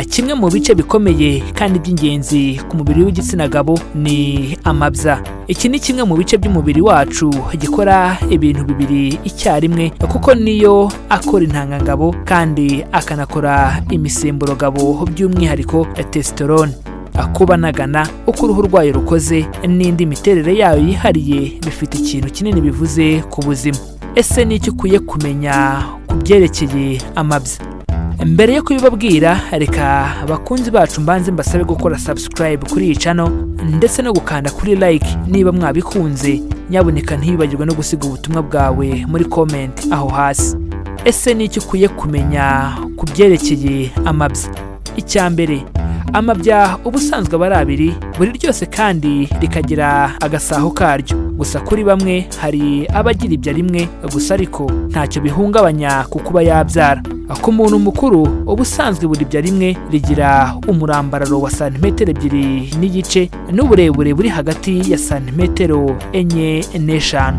kimwe mu bice bikomeye kandi by'ingenzi ku mubiri w'igitsina gabo ni amabya. Iki ni kimwe mu bice by'umubiri wacu gikora ibintu bibiri icyarimwe, kuko niyo akora intangangabo kandi akanakora imisemburo gabo, by'umwihariko testosterone. Kubanagana uko uruhu rwayo rukoze n'indi miterere yayo yihariye bifite ikintu kinini bivuze ku buzima. Ese ni iki ukwiye kumenya ku byerekeye amabya? Mbere yo kubibabwira, reka abakunzi bacu mbanze mbasabe gukora subscribe kuri iyi channel ndetse no gukanda kuri like niba mwabikunze. Nyaboneka ntibibagirwe no gusiga ubutumwa bwawe muri comment aho hasi. Ese ni iki ukwiye kumenya ku byerekeye amabya? Icyambere, amabya ubusanzwe aba ari abiri, buri ryose kandi rikagira agasaho karyo. Gusa kuri bamwe hari abagira ibya rimwe gusa, ariko ntacyo bihungabanya ku kuba yabyara. Ku muntu mukuru ubusanzwe buri bya rimwe rigira umurambararo wa santimetero 2 n'igice n'uburebure buri hagati ya santimetero 4 n'5.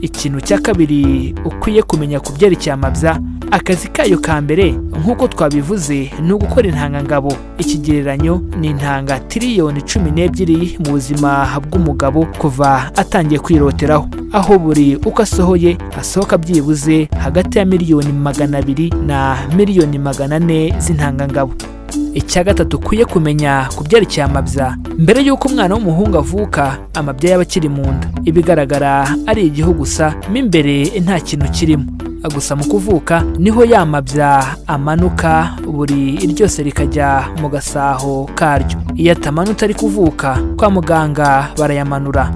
Ikintu cya kabiri ukwiye kumenya ku byerekeye amabya, akazi kayo ka mbere nk'uko twabivuze ni ugukora intangangabo. Ikigereranyo ni intanga tiriyoni 12 mu buzima bw'umugabo kuva atangiye kwiroteraho, aho buri uko asohoye hasohoka byibuze hagati ya 200,000 na 400,000 z'intangangabo. Icya gatatu ukwiye kumenya ku byerekeye amabya, mbere y'uko umwana w'umuhungu avuka amabya yaba akiri mu nda. Ibigaragara ari igihu gusa, mo imbere nta kintu kirimo. Gusa mu kuvuka niho ya mabya amanuka, buri ryose rikajya mu gasaho karyo. Iyo atamanutse ari kuvuka, kwa muganga barayamanura.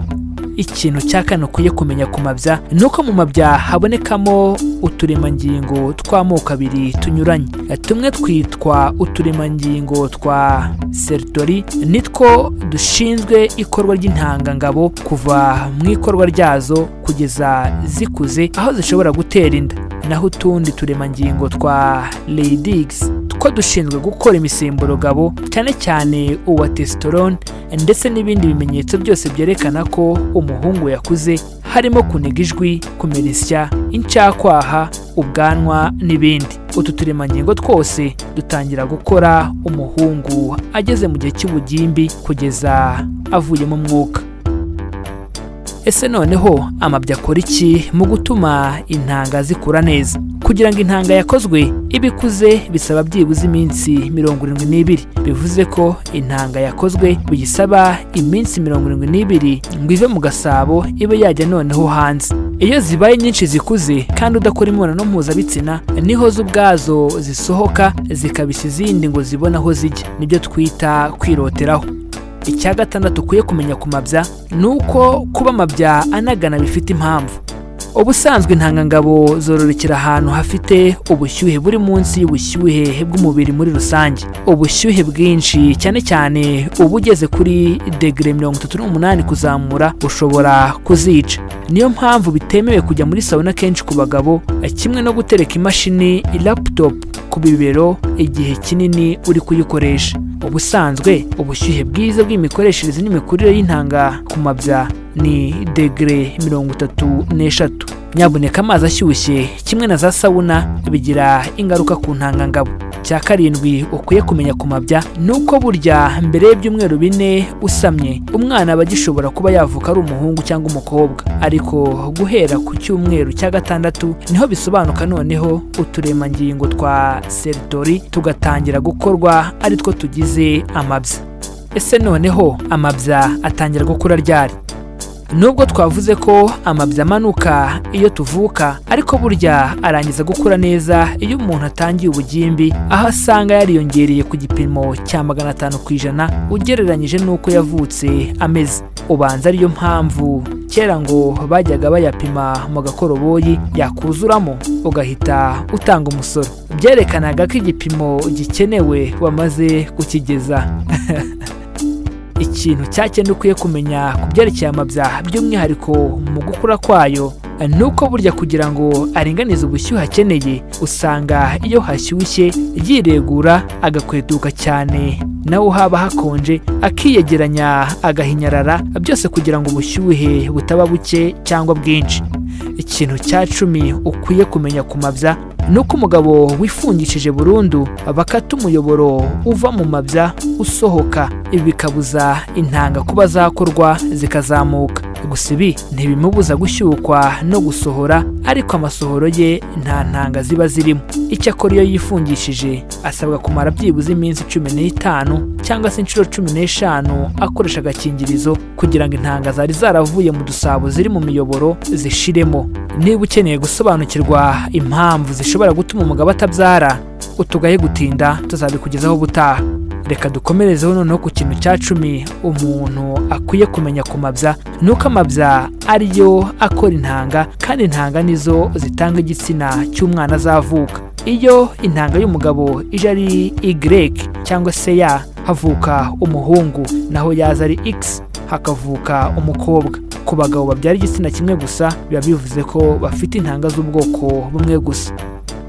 Ikintu cya kane ukwiye kumenya ku mabya ni uko mu mabya habonekamo uturemangingo tw'amoko abiri tunyuranye. Tumwe twitwa uturemangingo twa sertori, nitwo dushinzwe ikorwa ry'intangangabo kuva mu ikorwa ryazo kugeza zikuze aho zishobora gutera inda. Naho utundi turemangingo twa Leydig two dushinzwe gukora imisemburo gabo, cyane cyane uwa testosterone ndetse n'ibindi bimenyetso byose byerekana ko umuhungu yakuze, harimo kuniga ijwi, kumeresya, incakwaha, ubwanwa n'ibindi. Utu turemangingo twose dutangira gukora umuhungu ageze mu gihe cy'ubugimbi kugeza avuye mu mwuka. Ese noneho amabya akora iki mu gutuma intanga zikura neza? Kugira ngo intanga yakozwe ibikuze bisaba byibuze iminsi 72. Bivuze ko intanga yakozwe bigisaba iminsi 72 ngo ive mu gasabo ibe yajya noneho hanze. Iyo zibaye nyinshi zikuze kandi udakora imibonano mpuzabitsina, niho zo ubwazo zisohoka zikabisa izindi ngo zibone aho zijya. Nibyo twita kwiroteraho. Icya gatandatu ukwiye kumenya ku mabya ni uko kuba amabya anagana bifite impamvu. Ubusanzwe intangangabo zororokera ahantu hafite ubushyuhe buri munsi y'ubushyuhe bw'umubiri muri rusange. Ubushyuhe bwinshi, cyane cyane uba ugeze kuri degere 38 kuzamura, ushobora kuzica. Niyo mpamvu bitemewe kujya muri sauna kenshi ku bagabo, kimwe no gutereka imashini laptop ku bibero igihe kinini uri kuyikoresha. Ubusanzwe ubushyuhe bwiza bw'imikoreshereze n'imikurire y'intanga ku mabya ni degere 33. Nyaboneka amazi ashyushye kimwe na za sauna bigira ingaruka ku ntangangabo. Cya karindwi ukwiye kumenya ku mabya ni uko burya mbere y'ibyumweru 4 usamye, umwana aba agishobora kuba yavuka ari umuhungu cyangwa umukobwa, ariko guhera ku cyumweru cya 6 niho bisobanuka noneho uturemangingo twa sertori tugatangira gukorwa, ari two tugize amabya. Ese noneho amabya atangira gukura ryari? Nubwo twavuze ko amabya amanuka iyo tuvuka, ariko burya arangiza gukura neza iyo umuntu atangiye ubugimbi, aho asanga yariyongereye ku gipimo cya 500% ugereranyije n'uko yavutse ameze. Ubanza ariyo mpamvu kera ngo bajyaga bayapima mu gakoroboyi, yakuzuramo ugahita utanga umusoro. Byerekanaga ko igipimo gikenewe wamaze kukigeza. Ikintu cyakenda ukwiye kumenya ku byerekeye amabya by'umwihariko mu gukura kwayo ni uko burya kugira ngo aringanize ubushyuhe akeneye, usanga iyo hashyushye yiregura agakweduka cyane, naho haba hakonje akiyegeranya agahinyarara, byose kugira ngo ubushyuhe butaba buke cyangwa bwinshi. Ikintu cya 10 ukwiye kumenya ku mabya nuko umugabo wifungishije burundu bakata umuyoboro uva mu mabya usohoka, ibi bikabuza intanga kuba zakorwa zikazamuka. Gusa ibi ntibimubuza gushyukwa no gusohora, ariko amasohoro ye nta ntanga ziba zirimo. Icyakora iyo yifungishije asabwa kumara byibuze iminsi 15 cyangwa se inshuro 15 akoresha agakingirizo kugira ngo intanga zari zaravuye mu dusabo ziri mu miyoboro zishiremo. Niba ukeneye gusobanukirwa impamvu zishobora gutuma umugabo atabyara, utugaye gutinda tuzabikugezaho ubutaha. Reka dukomerezeho noneho ku kintu cya 10 umuntu akwiye kumenya ku mabya, nuko amabya ariyo akora intanga, kandi intanga nizo zitanga igitsina cy'umwana azavuka. Iyo intanga y'umugabo ije ari Y cyangwa se ya, havuka umuhungu, naho yaza ari X hakavuka umukobwa. Ku bagabo babyara igitsina kimwe gusa biba bivuze ko bafite intanga z'ubwoko bumwe gusa.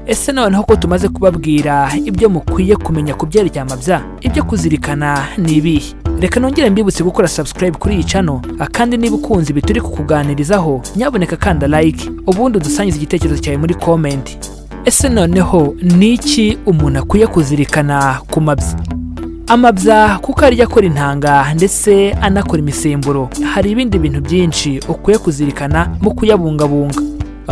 Ese noneho ko tumaze kubabwira ibyo mukwiye kumenya ku byerekeye amabya, ibyo kuzirikana ni ibihe? Reka nongere mbibutse gukora subscribe kuri iyi channel, kandi niba ukunze ibi turi kukuganirizaho nyaboneka kanda like, ubundi dusangize igitekerezo cyawe muri comment. Ese noneho ni iki umuntu akwiye kuzirikana ku mabya? Amabya kuko ari akora intanga ndetse anakora imisemburo, hari ibindi bintu byinshi ukwiye kuzirikana mu kuyabungabunga.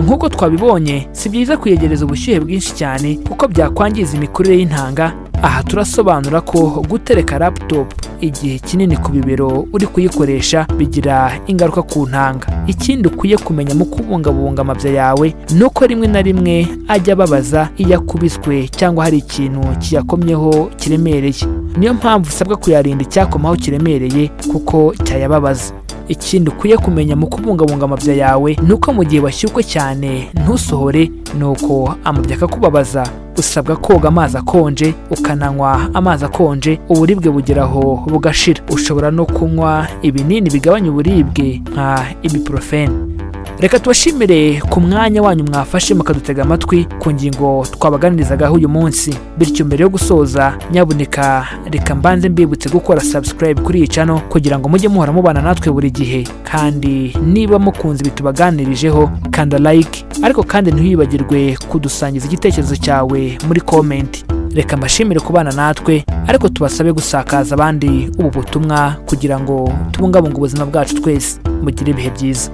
Nk'uko twabibonye, si byiza kuyegereza ubushyuhe bwinshi cyane kuko byakwangiza imikurire y'intanga. Aha turasobanura ko gutereka laptop igihe kinini ku bibero uri kuyikoresha bigira ingaruka ku ntanga. Ikindi ukwiye kumenya mu kubungabunga amabya yawe nuko rimwe na rimwe ajya ababaza iyo akubiswe cyangwa hari ikintu kiyakomyeho kiremereye. Niyo mpamvu usabwa kuyarinda icyakomaho kiremereye kuko cyayababaza. Ikindi ukwiye kumenya mu kubungabunga amabya yawe nuko mu gihe washyukwe cyane ntusohore, nuko amabya akakubabaza, usabwa koga amazi akonje, ukananywa amazi akonje, uburibwe bugeraho bugashira. Ushobora no kunywa ibinini bigabanya uburibwe nka ibuprofene. Reka tubashimire ku mwanya wanyu mwafashe mukadutega amatwi ku ngingo twabaganirizagaho uyu munsi. Bityo mbere yo gusoza, nyaboneka reka mbanze mbibutse gukora subscribe kuri iyi channel kugira ngo mujye muhora mubana natwe buri gihe. Kandi niba mukunze bitubaganirijeho, kanda like, ariko kandi ntiyibagirwe kudusangiza igitekerezo cyawe muri comment. Reka mbashimire kubana natwe, ariko tubasabe gusakaza abandi ubu butumwa kugira ngo tubungabunge ubuzima bwacu twese. Mugire ibihe byiza.